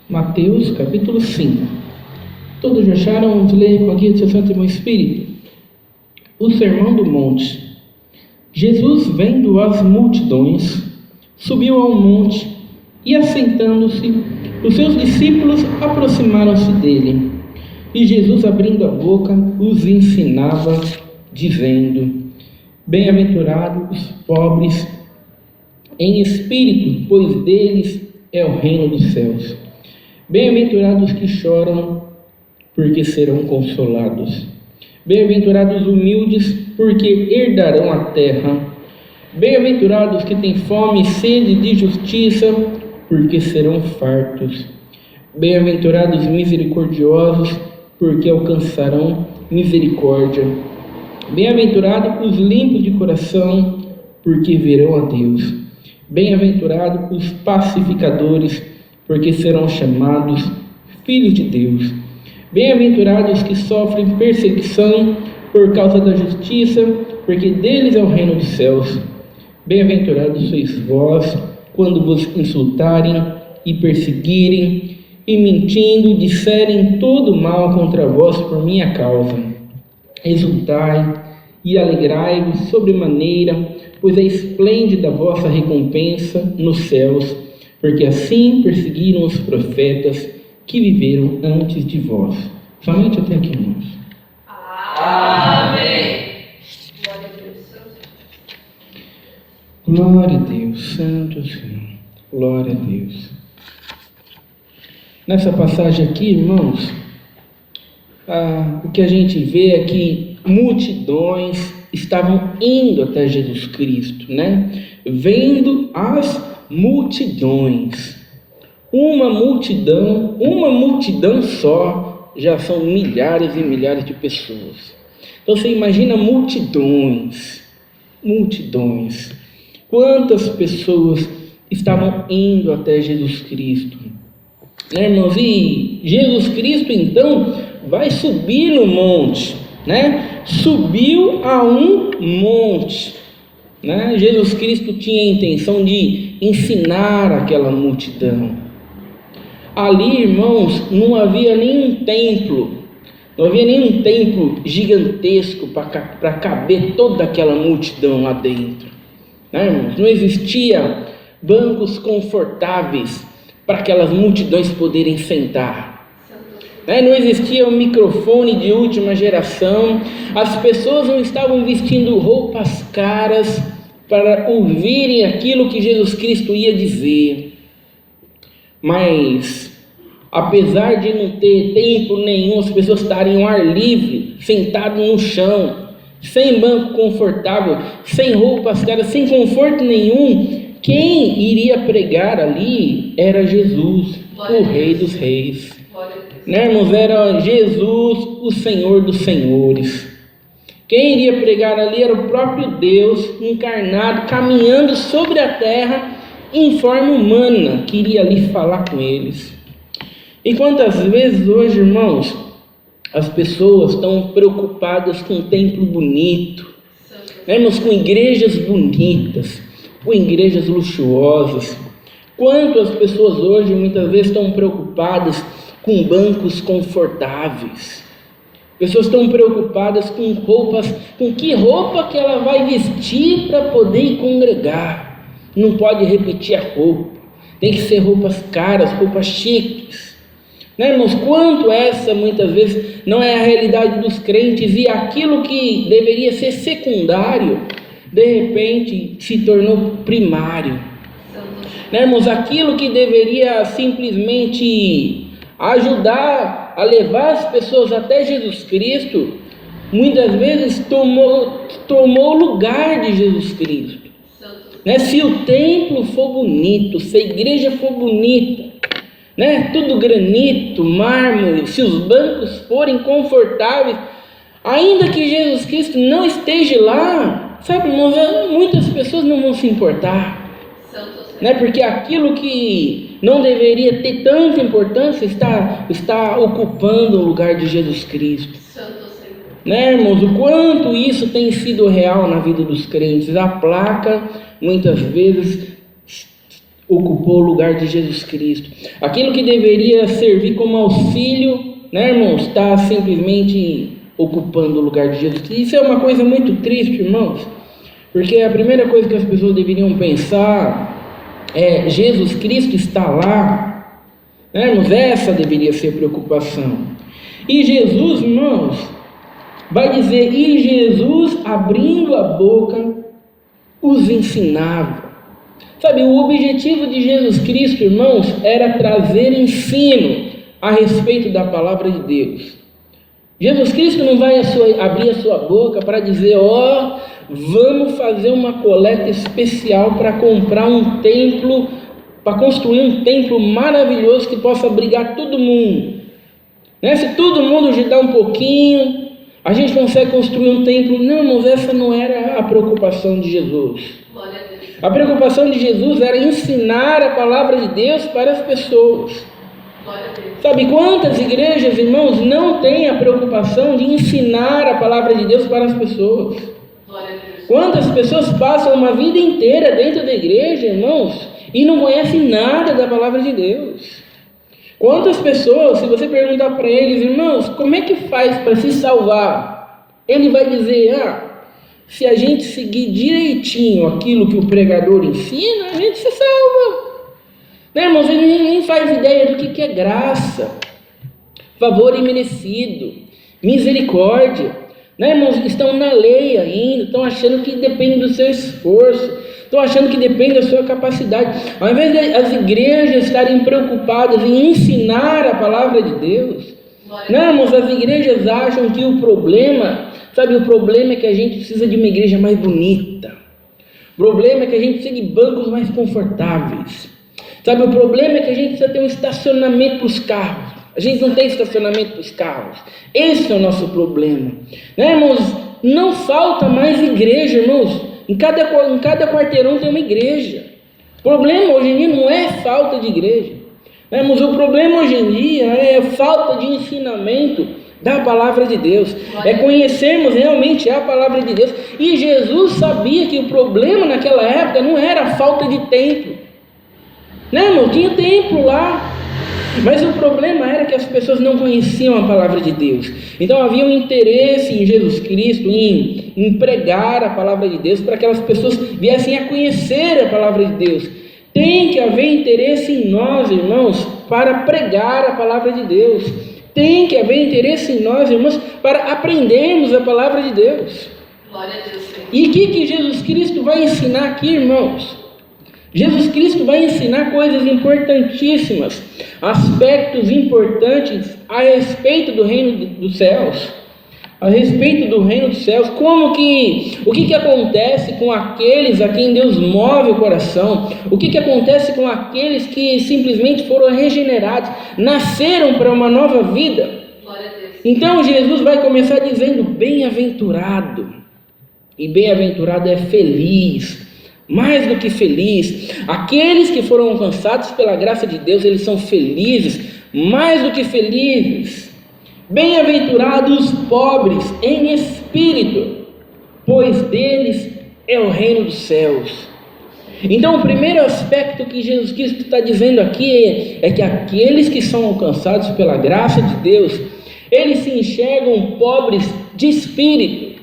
Mateus capítulo 5. Todos já acharam? Vamos ler com a guia do seu Santo e Bom Espírito. O Sermão do Monte. Jesus, vendo as multidões, subiu ao monte e, assentando-se, os seus discípulos aproximaram-se dele. E Jesus, abrindo a boca, os ensinava, dizendo: Bem-aventurados os pobres em espírito, pois deles é o reino dos céus. Bem-aventurados que choram, porque serão consolados. Bem-aventurados os humildes, porque herdarão a terra. Bem-aventurados que têm fome e sede de justiça, porque serão fartos. Bem-aventurados os misericordiosos, porque alcançarão misericórdia. Bem-aventurados os limpos de coração, porque verão a Deus. Bem-aventurados os pacificadores, porque serão chamados filhos de Deus. Bem-aventurados que sofrem perseguição por causa da justiça, porque deles é o reino dos céus. Bem-aventurados sois vós, quando vos insultarem e perseguirem, e mentindo disserem todo mal contra vós por minha causa. Exultai e alegrai-vos sobremaneira, pois é esplêndida a vossa recompensa nos céus, porque assim perseguiram os profetas que viveram antes de vós. Somente até aqui, irmãos. Amém. Glória a Deus, Santo Senhor. Glória a Deus. Nessa passagem aqui, irmãos, o que a gente vê é que multidões estavam indo até Jesus Cristo, né? Vendo as multidões. Uma multidão só, já são milhares e milhares de pessoas. Então você imagina multidões. Quantas pessoas estavam indo até Jesus Cristo, né, irmãos? E Jesus Cristo então vai subir no monte, né? Subiu a um monte, né? Jesus Cristo tinha a intenção de ensinar aquela multidão. Ali, irmãos, não havia nenhum templo gigantesco para caber toda aquela multidão lá dentro, né, irmãos? Não existia bancos confortáveis para aquelas multidões poderem sentar, né? Não existia um microfone de última geração, as pessoas não estavam vestindo roupas caras para ouvirem aquilo que Jesus Cristo ia dizer. Mas, apesar de não ter templo nenhum, as pessoas estarem ao ar livre, sentadas no chão, sem banco confortável, sem roupas caras, sem conforto nenhum, quem iria pregar ali era Jesus, o Rei dos Reis. Né, irmãos? Era Jesus, o Senhor dos Senhores. Quem iria pregar ali era o próprio Deus encarnado, caminhando sobre a terra em forma humana, que iria ali falar com eles. E quantas vezes hoje, irmãos, as pessoas estão preocupadas com um templo bonito, né, irmãos, com igrejas bonitas, com igrejas luxuosas. Quanto as pessoas hoje muitas vezes estão preocupadas com bancos confortáveis. Pessoas estão preocupadas com roupas, com que roupa que ela vai vestir para poder ir congregar. Não pode repetir a roupa, tem que ser roupas caras, roupas chiques, né, irmãos? Quanto essa muitas vezes não é a realidade dos crentes, e aquilo que deveria ser secundário, de repente se tornou primário, né, irmãos? Aquilo que deveria simplesmente ajudar a levar as pessoas até Jesus Cristo, muitas vezes tomou o lugar de Jesus Cristo, né? Se o templo for bonito, se a igreja for bonita, né, tudo granito, mármore, se os bancos forem confortáveis, ainda que Jesus Cristo não esteja lá, sabe, irmãos, muitas pessoas não vão se importar, né? Porque aquilo que não deveria ter tanta importância está ocupando o lugar de Jesus Cristo. Né, irmãos? O quanto isso tem sido real na vida dos crentes. A placa muitas vezes ocupou o lugar de Jesus Cristo. Aquilo que deveria servir como auxílio, né, irmãos, está simplesmente ocupando o lugar de Jesus Cristo. Isso é uma coisa muito triste, irmãos, porque a primeira coisa que as pessoas deveriam pensar é: Jesus Cristo está lá, né, irmãos? Essa deveria ser a preocupação. E Jesus, irmãos, vai dizer: e Jesus, abrindo a boca, os ensinava. Sabe, o objetivo de Jesus Cristo, irmãos, era trazer ensino a respeito da palavra de Deus. Jesus Cristo não vai abrir a sua boca para dizer: ó, vamos fazer uma coleta especial para comprar um templo, para construir um templo maravilhoso que possa abrigar todo mundo, né? Se todo mundo ajudar um pouquinho, a gente consegue construir um templo. Não, irmãos, essa não era a preocupação de Jesus. A preocupação de Jesus era ensinar a palavra de Deus para as pessoas. Sabe quantas igrejas, irmãos, não têm a preocupação de ensinar a palavra de Deus para as pessoas? Quantas pessoas passam uma vida inteira dentro da igreja, irmãos, e não conhecem nada da palavra de Deus? Quantas pessoas, se você perguntar para eles: irmãos, como é que faz para se salvar? Ele vai dizer: se a gente seguir direitinho aquilo que o pregador ensina, a gente se salva. Né, irmãos? Ele nem faz ideia do que é graça, favor imerecido, misericórdia. Né, irmãos? Estão na lei ainda, estão achando que depende do seu esforço, estão achando que depende da sua capacidade. Ao invés de as igrejas estarem preocupadas em ensinar a palavra de Deus, não, irmãos, as igrejas acham que o problema é que a gente precisa de uma igreja mais bonita. O problema é que a gente precisa de bancos mais confortáveis. Sabe, o problema é que a gente precisa ter um estacionamento para os carros. A gente não tem estacionamento para os carros. Esse é o nosso problema. Né, irmãos? Não falta mais igreja, irmãos. Em cada quarteirão tem uma igreja. O problema hoje em dia não é falta de igreja. Né, irmãos? O problema hoje em dia é falta de ensinamento da palavra de Deus. É conhecermos realmente a palavra de Deus. E Jesus sabia que o problema naquela época não era a falta de templo. Né, irmão? Tinha templo lá, mas o problema era que as pessoas não conheciam a palavra de Deus. Então havia um interesse em Jesus Cristo, em pregar a palavra de Deus, para que aquelas pessoas viessem a conhecer a palavra de Deus. Tem que haver interesse em nós, irmãos, para pregar a palavra de Deus. Tem que haver interesse em nós, irmãos, para aprendermos a palavra de Deus. Glória a Deus. E o que Jesus Cristo vai ensinar aqui, irmãos? Jesus Cristo vai ensinar coisas importantíssimas, aspectos importantes a respeito do reino dos céus, a respeito do reino dos céus, o que acontece com aqueles a quem Deus move o coração, o que acontece com aqueles que simplesmente foram regenerados, nasceram para uma nova vida. Então Jesus vai começar dizendo: bem-aventurado, e bem-aventurado é feliz, mais do que feliz. Aqueles que foram alcançados pela graça de Deus, eles são felizes, mais do que felizes. Bem-aventurados os pobres em espírito, pois deles é o reino dos céus. Então o primeiro aspecto que Jesus Cristo está dizendo aqui é que aqueles que são alcançados pela graça de Deus, eles se enxergam pobres de espírito.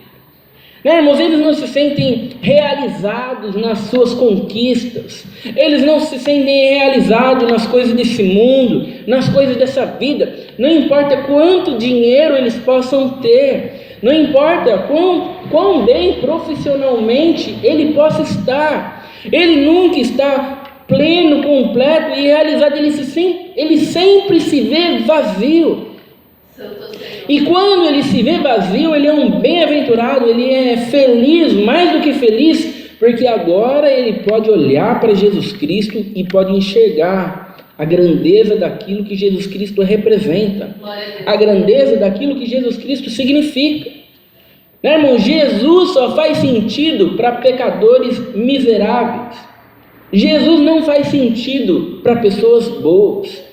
Né, irmãos? Eles não se sentem realizados nas suas conquistas, eles não se sentem realizados nas coisas desse mundo, nas coisas dessa vida. Não importa quanto dinheiro eles possam ter, não importa quão bem profissionalmente ele possa estar, ele nunca está pleno, completo e realizado. Ele sempre se vê vazio. E quando ele se vê vazio, ele é um bem-aventurado, ele é feliz, mais do que feliz, porque agora ele pode olhar para Jesus Cristo e pode enxergar a grandeza daquilo que Jesus Cristo representa, a grandeza daquilo que Jesus Cristo significa. Né, irmão? Jesus só faz sentido para pecadores miseráveis. Jesus não faz sentido para pessoas boas,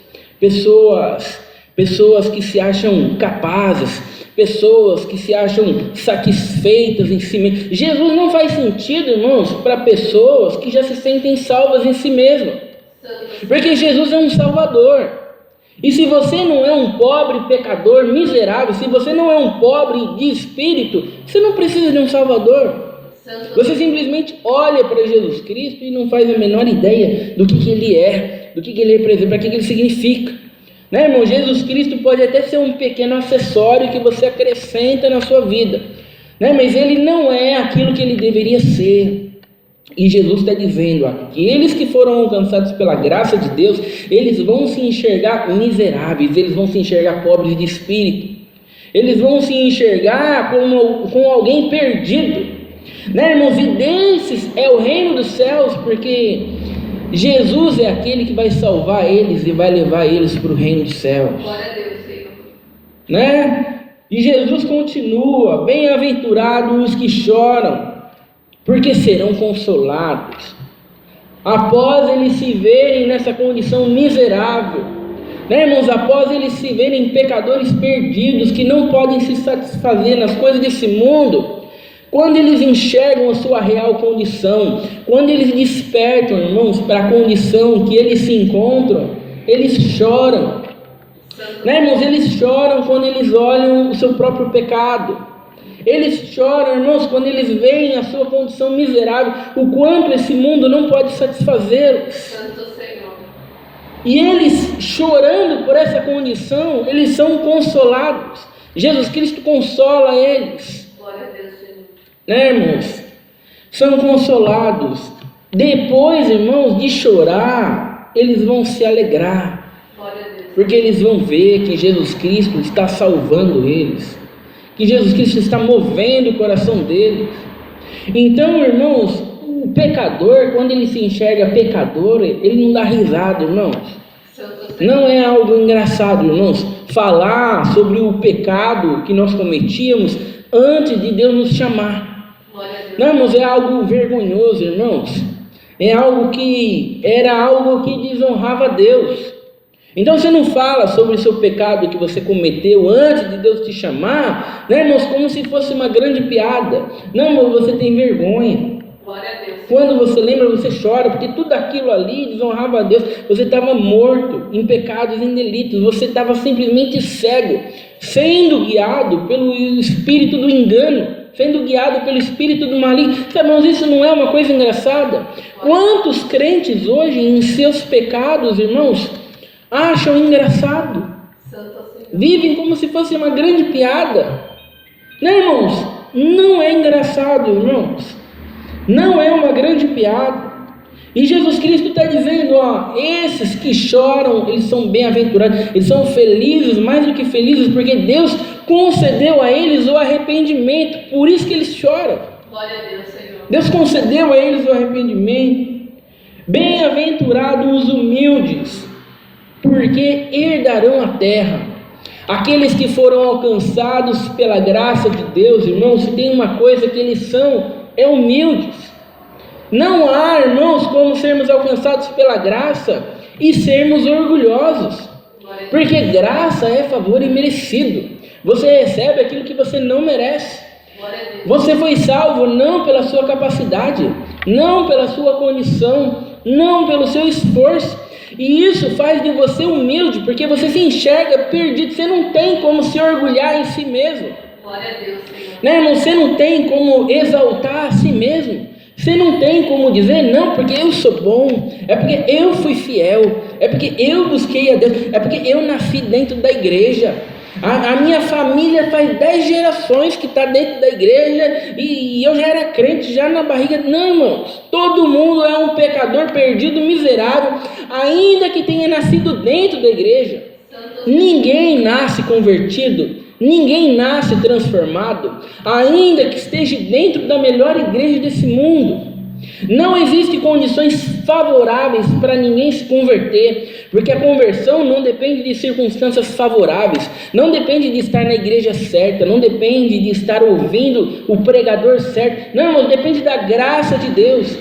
pessoas que se acham capazes, pessoas que se acham satisfeitas em si mesmas. Jesus não faz sentido, irmãos, para pessoas que já se sentem salvas em si mesmas. Porque Jesus é um Salvador. E se você não é um pobre pecador miserável, se você não é um pobre de espírito, você não precisa de um Salvador. Você simplesmente olha para Jesus Cristo e não faz a menor ideia do que Ele é, do que Ele representa, para que Ele significa. Né, irmão? Jesus Cristo pode até ser um pequeno acessório que você acrescenta na sua vida, né? Mas Ele não é aquilo que Ele deveria ser. E Jesus está dizendo, aqueles que foram alcançados pela graça de Deus, eles vão se enxergar miseráveis, eles vão se enxergar pobres de espírito, eles vão se enxergar como alguém perdido, né, irmãos? E desses é o reino dos céus, porque Jesus é aquele que vai salvar eles e vai levar eles para o reino dos céus. Glória a Deus, Senhor. Né? E Jesus continua, bem-aventurados os que choram, porque serão consolados. Após eles se verem nessa condição miserável, né, irmãos? Após eles se verem pecadores perdidos, que não podem se satisfazer nas coisas desse mundo, quando eles enxergam a sua real condição, quando eles despertam, irmãos, para a condição que eles se encontram, eles choram. Né, irmãos? Eles choram quando eles olham o seu próprio pecado. Eles choram, irmãos, quando eles veem a sua condição miserável, o quanto esse mundo não pode satisfazê-los. Santo Senhor. E eles, chorando por essa condição, eles são consolados. Jesus Cristo consola eles. Glória a Deus, Senhor. Né, irmãos? São consolados. Depois, irmãos, de chorar, eles vão se alegrar. Glória a Deus. Porque eles vão ver que Jesus Cristo está salvando eles, que Jesus Cristo está movendo o coração deles. Então, irmãos, o pecador, quando ele se enxerga pecador, ele não dá risada, irmãos. Não é algo engraçado, irmãos, falar sobre o pecado que nós cometíamos antes de Deus nos chamar. Não, irmãos, é algo vergonhoso, irmãos. É algo que era algo que desonrava a Deus. Então você não fala sobre o seu pecado que você cometeu antes de Deus te chamar, né, irmãos, como se fosse uma grande piada. Não, irmão, você tem vergonha. Glória a Deus. Quando você lembra, você chora, porque tudo aquilo ali desonrava a Deus. Você estava morto em pecados e em delitos, você estava simplesmente cego, sendo guiado pelo espírito do engano, sendo guiado pelo espírito do maligno. Sabe, irmãos, isso não é uma coisa engraçada? Quantos crentes hoje em seus pecados, irmãos, acham engraçado, vivem como se fosse uma grande piada, né, irmãos? Não é engraçado, irmãos, não é uma grande piada. E Jesus Cristo está dizendo, esses que choram, eles são bem-aventurados, eles são felizes, mais do que felizes, porque Deus concedeu a eles o arrependimento, por isso que eles choram. Glória a Deus, Senhor. Deus concedeu a eles o arrependimento. Bem-aventurados os humildes, porque herdarão a terra. Aqueles que foram alcançados pela graça de Deus, irmãos, tem uma coisa que eles são, é humildes. Não há, irmãos, como sermos alcançados pela graça e sermos orgulhosos, porque graça é favor imerecido. Você recebe aquilo que você não merece. Você foi salvo não pela sua capacidade, não pela sua condição, não pelo seu esforço. E isso faz de você humilde, porque você se enxerga perdido, você não tem como se orgulhar em si mesmo. Glória a Deus, Senhor. Né, irmão? Você não tem como exaltar a si mesmo. Você não tem como dizer, não, porque eu sou bom, é porque eu fui fiel, é porque eu busquei a Deus, é porque eu nasci dentro da igreja. A minha família faz 10 gerações que está dentro da igreja e eu já era crente, já na barriga. Não, irmãos, todo mundo é um pecador perdido, miserável, ainda que tenha nascido dentro da igreja. Ninguém nasce convertido, ninguém nasce transformado, ainda que esteja dentro da melhor igreja desse mundo. Não existem condições favoráveis para ninguém se converter, porque a conversão não depende de circunstâncias favoráveis, não depende de estar na igreja certa, não depende de estar ouvindo o pregador certo, não, irmãos, depende da graça de Deus,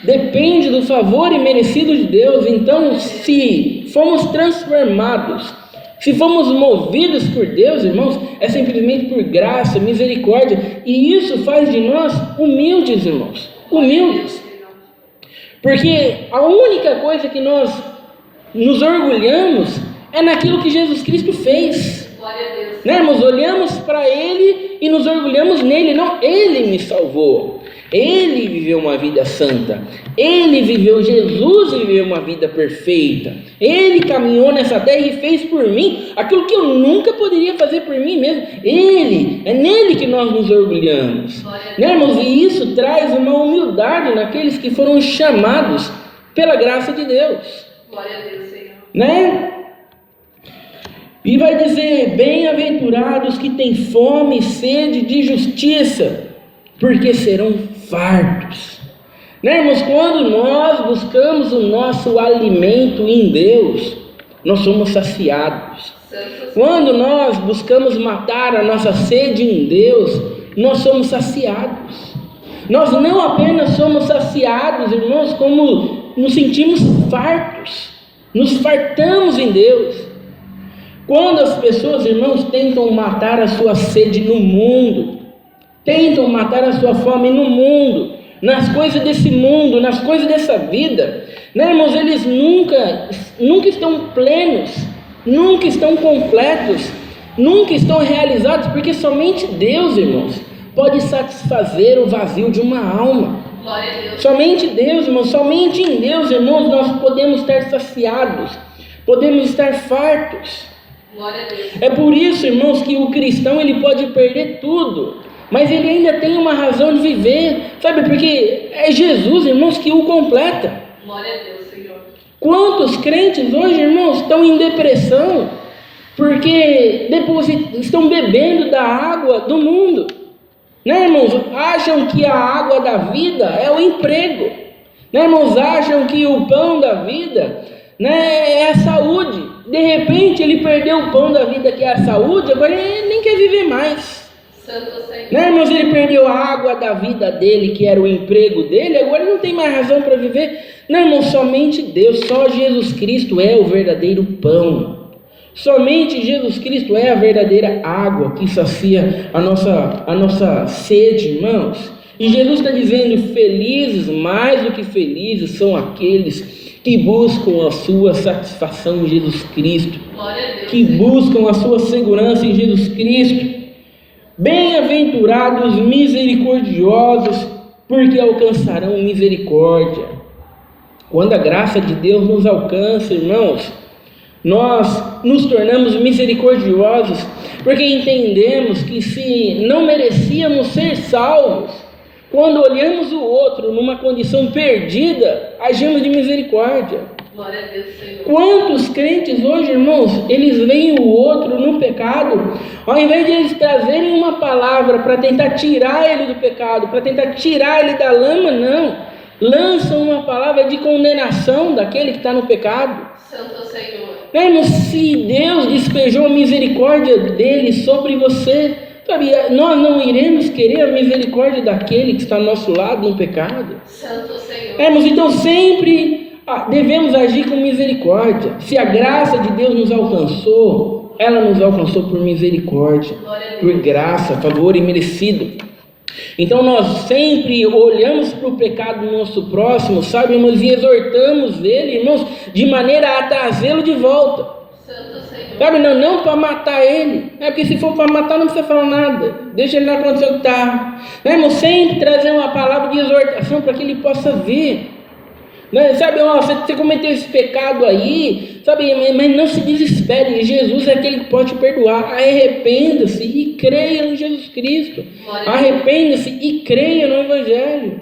depende do favor imerecido de Deus. Então, se fomos transformados, se fomos movidos por Deus, irmãos, é simplesmente por graça, misericórdia, e isso faz de nós humildes, irmãos, humildes. Porque a única coisa que nós nos orgulhamos é naquilo que Jesus Cristo fez. Glória a Deus. Né, irmãos? Olhamos para Ele e nos orgulhamos nele. Não, Ele me salvou. Ele viveu uma vida santa. Jesus viveu uma vida perfeita. Ele caminhou nessa terra e fez por mim aquilo que eu nunca poderia fazer por mim mesmo. É nele que nós nos orgulhamos. Né, irmãos? E isso traz uma humildade naqueles que foram chamados pela graça de Deus. Glória a Deus, Senhor. Né? E vai dizer: bem-aventurados que têm fome e sede de justiça, porque serão fartos. Né, irmãos? Quando nós buscamos o nosso alimento em Deus, nós somos saciados. Quando nós buscamos matar a nossa sede em Deus, nós somos saciados. Nós não apenas somos saciados, irmãos, como nos sentimos fartos. Nos fartamos em Deus. Quando as pessoas, irmãos, tentam matar a sua sede no mundo, tentam matar a sua fome no mundo, nas coisas desse mundo, nas coisas dessa vida, né, irmãos? Eles nunca estão plenos, nunca estão completos, nunca estão realizados, porque somente Deus, irmãos, pode satisfazer o vazio de uma alma. Glória a Deus. Somente Deus, irmãos, somente em Deus, irmãos, nós podemos estar saciados, podemos estar fartos. Glória a Deus. É por isso, irmãos, que o cristão ele pode perder tudo, mas ele ainda tem uma razão de viver, sabe? Porque é Jesus, irmãos, que o completa. Glória a Deus, Senhor. Quantos crentes hoje, irmãos, estão em depressão porque depois estão bebendo da água do mundo, né, irmãos? Acham que a água da vida é o emprego, né, irmãos? Acham que o pão da vida, né, é a saúde. De repente ele perdeu o pão da vida, que é a saúde, agora ele nem quer viver mais. Santo Senhor. Né, irmãos? Ele perdeu a água da vida dele, que era o emprego dele, agora ele não tem mais razão para viver. Não, irmãos, somente Deus, só Jesus Cristo é o verdadeiro pão. Somente Jesus Cristo é a verdadeira água que sacia a nossa sede, irmãos. E Jesus está dizendo: felizes, mais do que felizes, são aqueles que buscam a sua satisfação em Jesus Cristo, Glória a Deus, que Senhor. buscam a sua segurança em Jesus Cristo. Bem-aventurados misericordiosos, porque alcançarão misericórdia. Quando a graça de Deus nos alcança, irmãos, nós nos tornamos misericordiosos, porque entendemos que se não merecíamos ser salvos, quando olhamos o outro numa condição perdida, agimos de misericórdia. Glória a Deus, Senhor. Quantos crentes hoje, irmãos, eles veem o outro no pecado, ao invés de eles trazerem uma palavra para tentar tirar ele do pecado, para tentar tirar ele da lama, não, lançam uma palavra de condenação daquele que está no pecado. Santo Senhor. Irmãos, se Deus despejou a misericórdia dele sobre você, sabe, nós não iremos querer a misericórdia daquele que está ao nosso lado no pecado. Santo Senhor. Irmãos, então sempre devemos agir com misericórdia. Se a graça de Deus nos alcançou, ela nos alcançou por misericórdia, por graça, favor imerecido. Então nós sempre olhamos para o pecado do nosso próximo, sabe, irmãos, e exortamos ele, irmãos, de maneira a trazê-lo de volta. Santo Senhor. Sabe, não para matar ele, porque se for para matar não precisa falar nada, deixa ele na condição que está. Irmão, sempre trazer uma palavra de exortação para que ele possa ver. Né? Sabe, você cometeu esse pecado aí, sabe, mas não se desespere, Jesus é aquele que pode te perdoar. Arrependa-se e creia em Jesus Cristo. Arrependa-se e creia no Evangelho.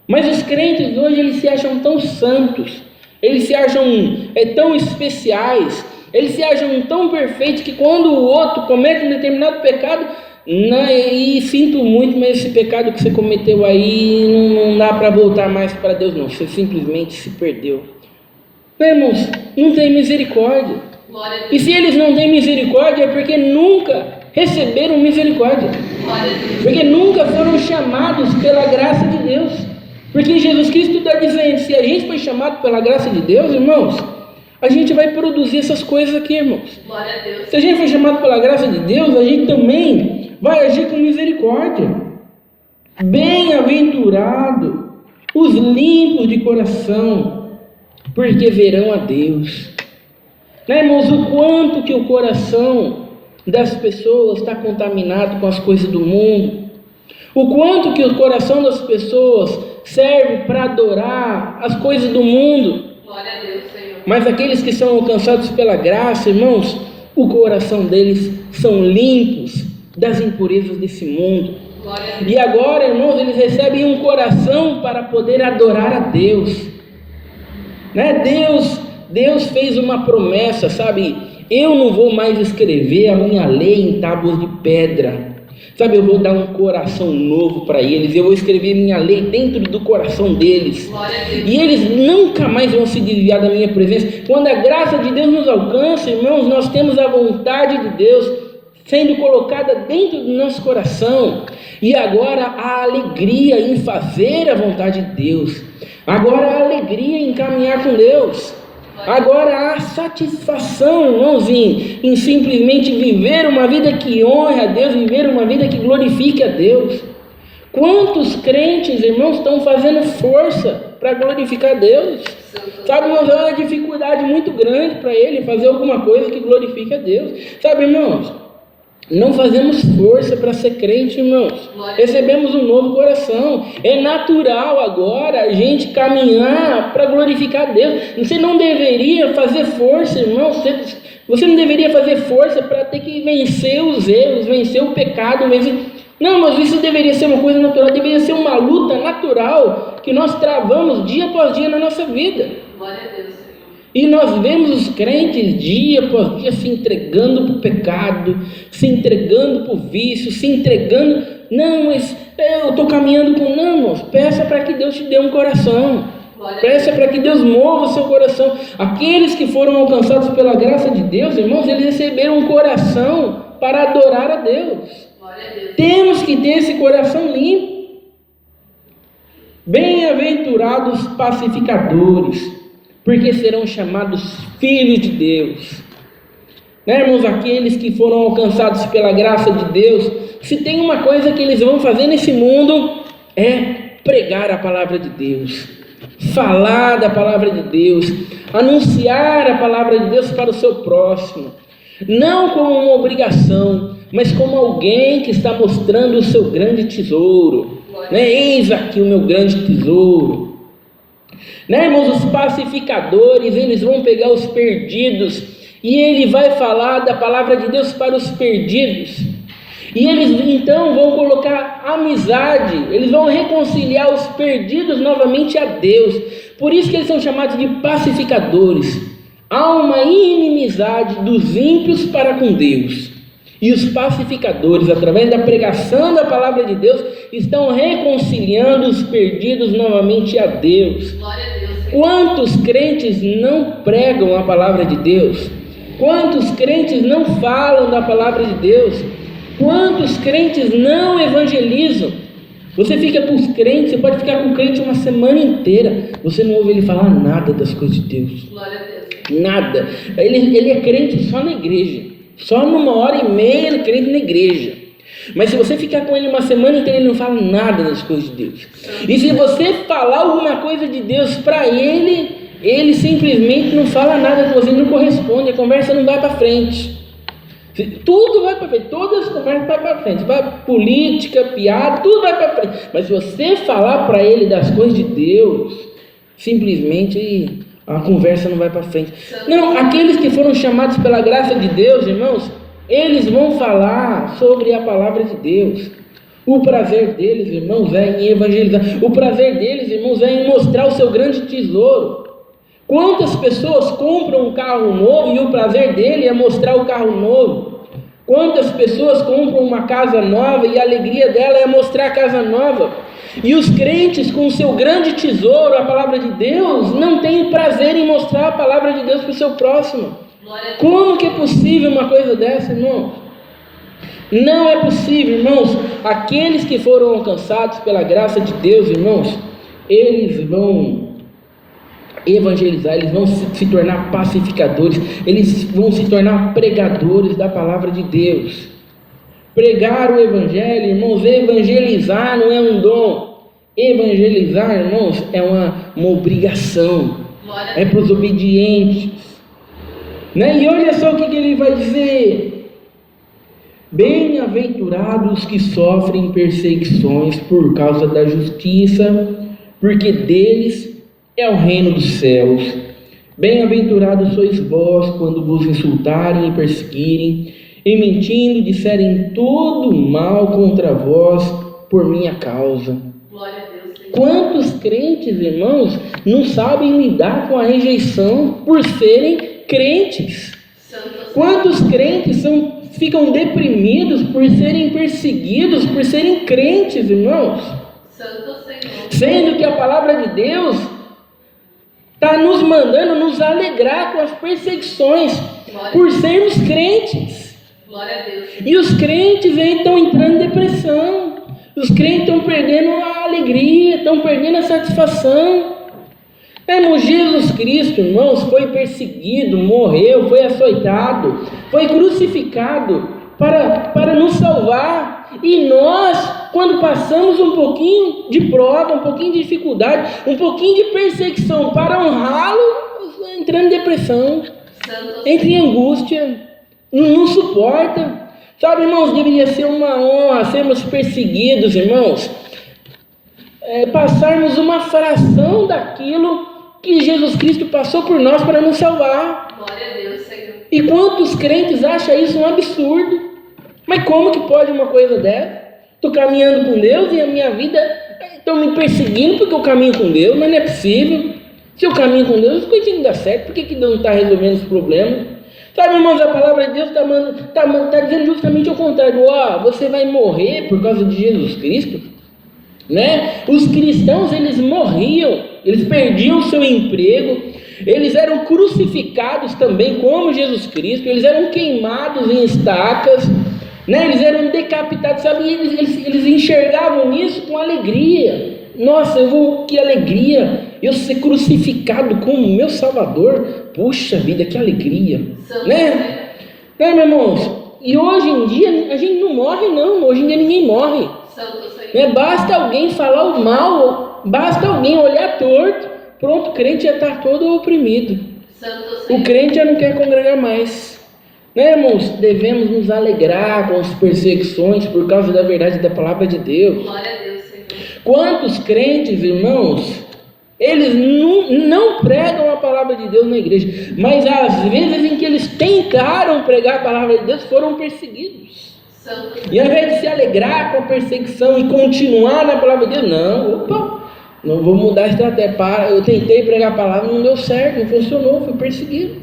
Mas os crentes hoje, eles se acham tão santos, eles se acham tão especiais, eles se acham tão perfeitos, que quando o outro comete um determinado pecado, e sinto muito, mas esse pecado que você cometeu aí não dá para voltar mais para Deus, não. Você simplesmente se perdeu. Irmãos, não tem misericórdia. E se eles não têm misericórdia, é porque nunca receberam misericórdia, porque nunca foram chamados pela graça de Deus. Porque Jesus Cristo está dizendo: se a gente foi chamado pela graça de Deus, irmãos, a gente vai produzir essas coisas aqui, irmãos. Glória a Deus. Se a gente foi chamado pela graça de Deus, a gente também vai agir com misericórdia. Bem-aventurado Os limpos de coração, porque verão a Deus. Né, irmãos, o quanto que o coração das pessoas está contaminado com as coisas do mundo, o quanto que o coração das pessoas serve para adorar as coisas do mundo. Glória a Deus, Senhor. Mas aqueles que são alcançados pela graça, irmãos, o coração deles são limpos das impurezas desse mundo. Glória a Deus. E agora, irmãos, eles recebem um coração para poder adorar a Deus. Né? Deus fez uma promessa, sabe? Eu não vou mais escrever a minha lei em tábuas de pedra. Sabe, eu vou dar um coração novo para eles. Eu vou escrever minha lei dentro do coração deles. Glória a Deus. E eles nunca mais vão se desviar da minha presença. Quando a graça de Deus nos alcança, irmãos, nós temos a vontade de Deus sendo colocada dentro do nosso coração. E agora a alegria em fazer a vontade de Deus. Agora a alegria em caminhar com Deus. Agora há satisfação, irmãos, em simplesmente viver uma vida que honra a Deus, viver uma vida que glorifique a Deus. Quantos crentes, irmãos, estão fazendo força para glorificar a Deus? Sabe, irmãos, é uma dificuldade muito grande para ele fazer alguma coisa que glorifique a Deus. Sabe, irmãos, não fazemos força para ser crente, irmãos. Recebemos um novo coração. É natural agora a gente caminhar para glorificar a Deus. Você não deveria fazer força, irmãos. Você não deveria fazer força para ter que vencer os erros, vencer o pecado, Não, mas isso deveria ser uma coisa natural. Deveria ser uma luta natural que nós travamos dia após dia na nossa vida. Glória a Deus. E nós vemos os crentes dia após dia se entregando para o pecado, se entregando para o vício, se entregando. Não, mas eu estou caminhando com... Não, irmãos, peça para que Deus te dê um coração. Peça para que Deus mova o seu coração. Aqueles que foram alcançados pela graça de Deus, irmãos, eles receberam um coração para adorar a Deus. Glória a Deus. Temos que ter esse coração limpo. Bem-aventurados pacificadores, porque serão chamados filhos de Deus. Né, irmãos, aqueles que foram alcançados pela graça de Deus, se tem uma coisa que eles vão fazer nesse mundo, é pregar a palavra de Deus, falar da palavra de Deus, anunciar a palavra de Deus para o seu próximo, não como uma obrigação, mas como alguém que está mostrando o seu grande tesouro. Né? Eis aqui o meu grande tesouro. Né, irmãos, os pacificadores, eles vão pegar os perdidos e ele vai falar da palavra de Deus para os perdidos. E eles então vão colocar amizade, eles vão reconciliar os perdidos novamente a Deus. Por isso que eles são chamados de pacificadores. Há uma inimizade dos ímpios para com Deus. E os pacificadores, através da pregação da palavra de Deus, estão reconciliando os perdidos novamente a Deus. Glória a Deus. Quantos crentes não pregam a palavra de Deus? Quantos crentes não falam da palavra de Deus? Quantos crentes não evangelizam? Você fica com os crentes, você pode ficar com o crente uma semana inteira, você não ouve ele falar nada das coisas de Deus. Glória a Deus. Nada. Ele é crente só na igreja. Só numa hora e meia ele é crente na igreja. Mas se você ficar com ele uma semana inteira, ele não fala nada das coisas de Deus. E se você falar alguma coisa de Deus para ele, ele simplesmente não fala nada com você, não corresponde, a conversa não vai para frente. Tudo vai para frente, todas as conversas vão para frente, vai política, piada, tudo vai para frente. Mas se você falar para ele das coisas de Deus, simplesmente a conversa não vai para frente. Não, aqueles que foram chamados pela graça de Deus, irmãos, eles vão falar sobre a palavra de Deus. O prazer deles, irmãos, é em evangelizar. O prazer deles, irmãos, é em mostrar o seu grande tesouro. Quantas pessoas compram um carro novo e o prazer dele é mostrar o carro novo? Quantas pessoas compram uma casa nova e a alegria dela é mostrar a casa nova? E os crentes, com o seu grande tesouro, a palavra de Deus, não têm prazer em mostrar a palavra de Deus para o seu próximo. Como que é possível uma coisa dessa, irmãos? Não é possível, irmãos. Aqueles que foram alcançados pela graça de Deus, irmãos, eles vão evangelizar, eles vão se tornar pacificadores, eles vão se tornar pregadores da palavra de Deus. Pregar o evangelho, irmãos, evangelizar não é um dom, Evangelizar, irmãos, é uma obrigação. Glória a É Deus. para os obedientes, né? E olha só o que ele vai dizer: bem-aventurados que sofrem perseguições por causa da justiça, porque deles é o reino dos céus. Bem-aventurados sois vós quando vos insultarem e perseguirem, e mentindo disserem todo mal contra vós por minha causa. Glória a Deus, Senhor. Quantos crentes, irmãos, não sabem lidar com a rejeição por serem crentes? Santo Senhor. Quantos crentes ficam deprimidos por serem perseguidos, por serem crentes, irmãos? Santo Senhor. Sendo que a palavra de Deus está nos mandando nos alegrar com as perseguições por sermos crentes. Glória a Deus. E os crentes aí estão entrando em depressão. Os crentes estão perdendo a alegria, estão perdendo a satisfação. Irmão, Jesus Cristo, irmãos, foi perseguido, morreu, foi açoitado, foi crucificado para nos salvar. E nós, quando passamos um pouquinho de prova, um pouquinho de dificuldade, um pouquinho de perseguição para honrá-lo, entrando em depressão, Santo Senhor. entra em angústia, não suporta. Sabe, irmãos, deveria ser uma honra sermos perseguidos, irmãos, passarmos uma fração daquilo que Jesus Cristo passou por nós para nos salvar. Glória a Deus, Senhor. E quantos crentes acham isso um absurdo? Mas como que pode uma coisa dessa? Estou caminhando com Deus e a minha vida estão me perseguindo porque eu caminho com Deus, mas não é possível. Se eu caminho com Deus, as coisas têm que dar certo. Por que Deus não está resolvendo esse problema? Sabe, irmãos, a palavra de Deus está dizendo justamente o contrário. Você vai morrer por causa de Jesus Cristo, né? Os cristãos, eles morriam, eles perdiam o seu emprego, eles eram crucificados também como Jesus Cristo, eles eram queimados em estacas, né? Eles eram decapitados, sabe? Eles enxergavam isso com alegria. Nossa, que alegria eu ser crucificado como meu Salvador. Puxa vida, que alegria, Santo né? Senhor. Meus irmãos, e hoje em dia a gente não morre não, hoje em dia ninguém morre, Santo Senhor. né? Basta alguém falar o mal, basta alguém olhar torto, pronto, o crente já está todo oprimido, Santo o Senhor. crente já não quer congregar mais, né, irmãos? Devemos nos alegrar com as perseguições por causa da verdade da palavra de Deus. Glória a Deus, Senhor. Quantos crentes, irmãos, eles não pregam a palavra de Deus na igreja, mas às vezes em que eles tentaram pregar a palavra de Deus foram perseguidos. Santo E ao invés de se alegrar com a perseguição e continuar na palavra de Deus, não vou mudar a estratégia. Eu tentei pregar a palavra, não deu certo, não funcionou, fui perseguido.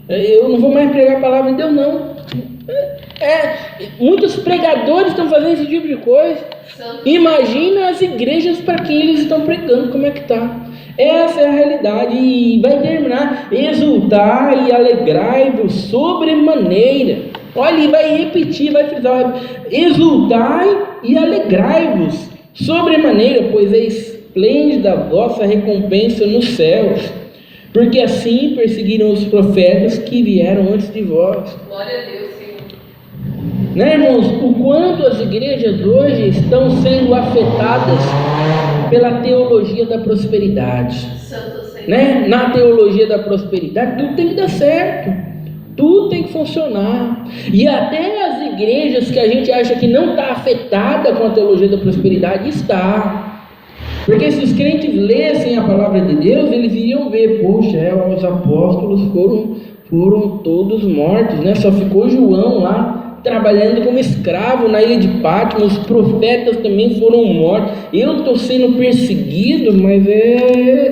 Eu não vou mais pregar a palavra de Deus, não. Muitos pregadores estão fazendo esse tipo de coisa. Santo. Imagina as igrejas para quem eles estão pregando, como é que está. Essa é a realidade. E vai terminar: exultai e alegrai-vos sobremaneira. Olha, e vai repetir, vai frisar: exultai e alegrai-vos sobremaneira, pois é esplêndida a vossa recompensa nos céus, porque assim perseguiram os profetas que vieram antes de vós. Glória a Deus, Senhor. Né, irmãos, o quanto as igrejas hoje estão sendo afetadas pela teologia da prosperidade, Santo Senhor. né? Na teologia da prosperidade tudo tem que dar certo, tudo tem que funcionar, e até as igrejas que a gente acha que não está afetada com a teologia da prosperidade está, porque se os crentes lessem a palavra de Deus, eles iriam ver: poxa, os apóstolos foram todos mortos, né? Só ficou João lá trabalhando como escravo na ilha de Patmos, os profetas também foram mortos. Eu estou sendo perseguido, mas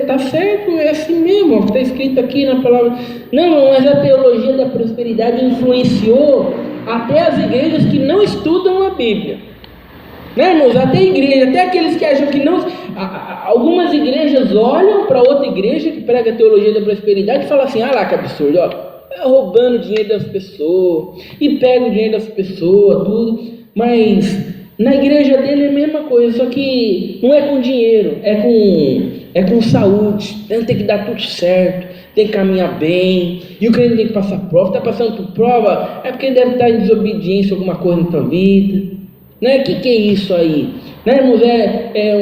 tá certo, é assim mesmo, está escrito aqui na palavra. Não, mas a teologia da prosperidade influenciou até as igrejas que não estudam a Bíblia, né, irmãos? Até aqueles que acham que não. Algumas igrejas olham para outra igreja que prega a teologia da prosperidade e falam assim: lá que absurdo, roubando dinheiro das pessoas, e pega o dinheiro das pessoas, tudo, mas na igreja dele é a mesma coisa, só que não é com dinheiro, é com saúde. Então tem que dar tudo certo, tem que caminhar bem, e o crente tem que passar prova. Está passando por prova, é porque deve estar em desobediência alguma coisa na tua vida, Né? O que é isso aí? Né, irmãos? É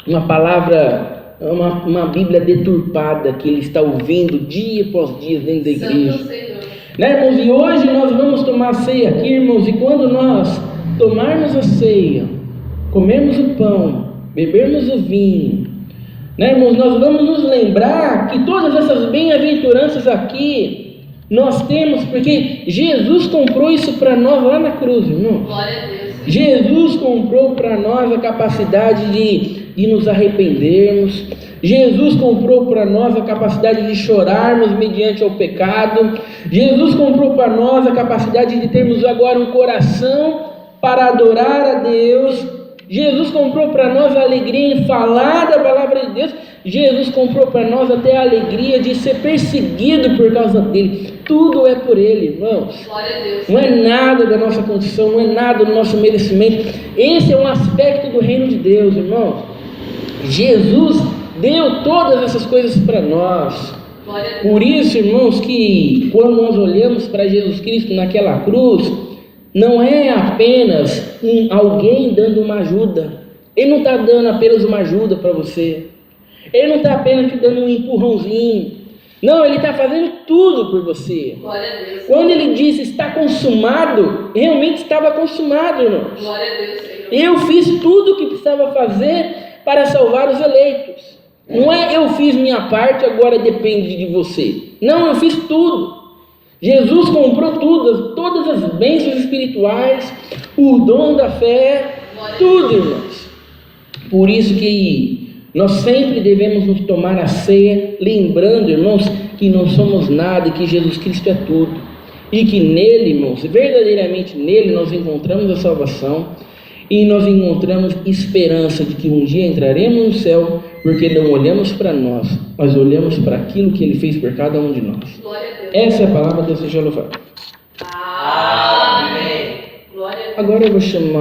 uma palavra, uma Bíblia deturpada que ele está ouvindo dia após dia dentro da igreja. Santo Senhor. Né, irmãos? E hoje nós vamos tomar a ceia aqui, irmãos, e quando nós tomarmos a ceia, comermos o pão, bebermos o vinho, né, irmãos, nós vamos nos lembrar que todas essas bem-aventuranças aqui nós temos porque Jesus comprou isso para nós lá na cruz, irmão. Glória a Deus. Jesus comprou para nós a capacidade de nos arrependermos. Jesus comprou para nós a capacidade de chorarmos mediante ao pecado. Jesus comprou para nós a capacidade de termos agora um coração para adorar a Deus. Jesus comprou para nós a alegria em falar da palavra de Deus. Jesus comprou para nós até a alegria de ser perseguido por causa dele. Tudo é por ele, irmãos. Glória a Deus. Não é nada da nossa condição, não é nada do nosso merecimento. Esse é um aspecto do reino de Deus, irmãos. Jesus deu todas essas coisas para nós. Glória a Deus. Por isso, irmãos, que quando nós olhamos para Jesus Cristo naquela cruz, não é apenas alguém dando uma ajuda. Ele não está dando apenas uma ajuda para você. Ele não está apenas te dando um empurrãozinho. Não, ele está fazendo tudo por você. Glória a Deus. Quando ele disse está consumado, realmente estava consumado, irmãos. Glória a Deus, Senhor. Eu fiz tudo o que precisava fazer para salvar os eleitos. Não é eu fiz minha parte, agora depende de você. Não, eu fiz tudo. Jesus comprou tudo, todas as bênçãos espirituais, o dom da fé, tudo, irmãos. Por isso que nós sempre devemos nos tomar a ceia, lembrando, irmãos, que não somos nada e que Jesus Cristo é tudo. E que nele, irmãos, verdadeiramente nele nós encontramos a salvação e nós encontramos esperança de que um dia entraremos no céu, porque não olhamos para nós, mas olhamos para aquilo que ele fez por cada um de nós. Glória a Deus. Essa é a palavra de Deus seja louvado. Amém. Glória a Deus. Agora eu vou chamar